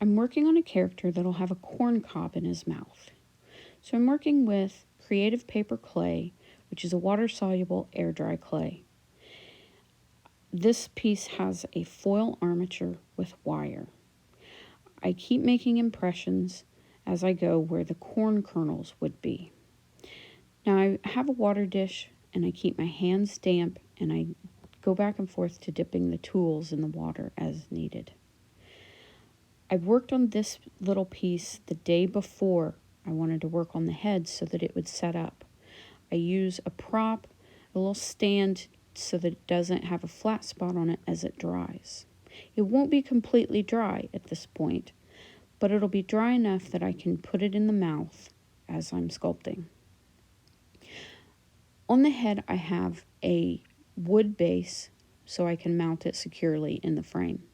I'm working on a character that'll have a corn cob in his mouth. So I'm working with Creative Paper Clay, which is a water-soluble air-dry clay. This piece has a foil armature with wire. I keep making impressions as I go where the corn kernels would be. Now I have a water dish and I keep my hands damp and I go back and forth to dipping the tools in the water as needed. I worked on this little piece the day before I wanted to work on the head so that it would set up. I use a prop, a little stand so that it doesn't have a flat spot on it as it dries. It won't be completely dry at this point, but it'll be dry enough that I can put it in the mouth as I'm sculpting. On the head, I have a wood base so I can mount it securely in the frame.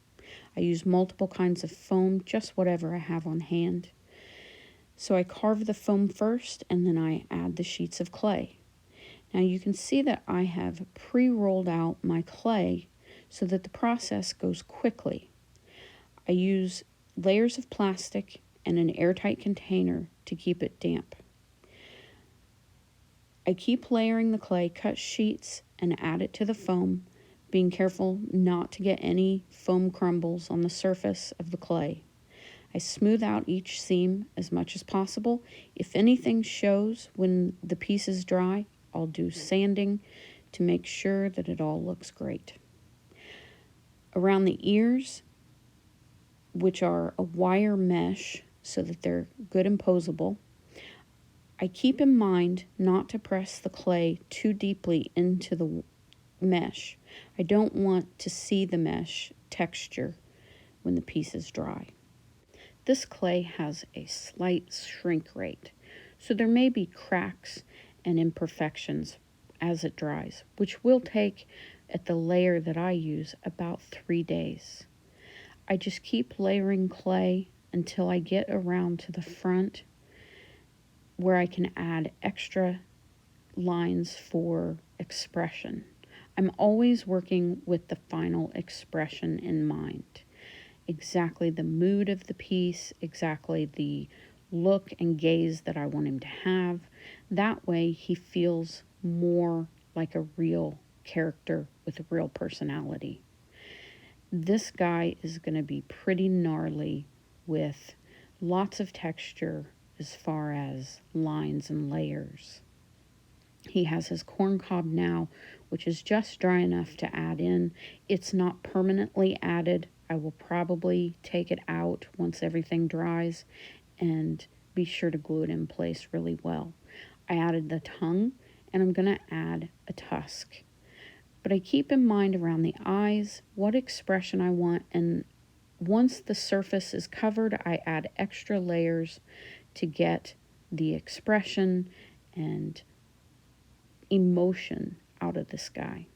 I use multiple kinds of foam, just whatever I have on hand. So I carve the foam first and then I add the sheets of clay. Now you can see that I have pre-rolled out my clay so that the process goes quickly. I use layers of plastic and an airtight container to keep it damp. I keep layering the clay, cut sheets, and add it to the foam, being careful not to get any foam crumbles on the surface of the clay. I smooth out each seam as much as possible. If anything shows when the piece is dry, I'll do sanding to make sure that it all looks great. Around the ears, which are a wire mesh so that they're good and posable, I keep in mind not to press the clay too deeply into the mesh. I don't want to see the mesh texture when the piece is dry. This clay has a slight shrink rate, so there may be cracks and imperfections as it dries, which will take, at the layer that I use, about 3 days. I just keep layering clay until I get around to the front where I can add extra lines for expression. I'm always working with the final expression in mind. Exactly the mood of the piece, exactly the look and gaze that I want him to have. That way he feels more like a real character with a real personality. This guy is going to be pretty gnarly with lots of texture as far as lines and layers. He has his corn cob now, which is just dry enough to add in. It's not permanently added. I will probably take it out once everything dries and be sure to glue it in place really well. I added the tongue and I'm going to add a tusk. But I keep in mind around the eyes what expression I want, and once the surface is covered, I add extra layers to get the expression and emotion out of this guy.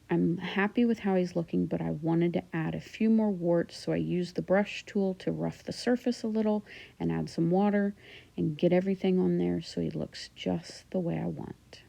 I'm happy with how he's looking, but I wanted to add a few more warts, so I used the brush tool to rough the surface a little and add some water and get everything on there so he looks just the way I want.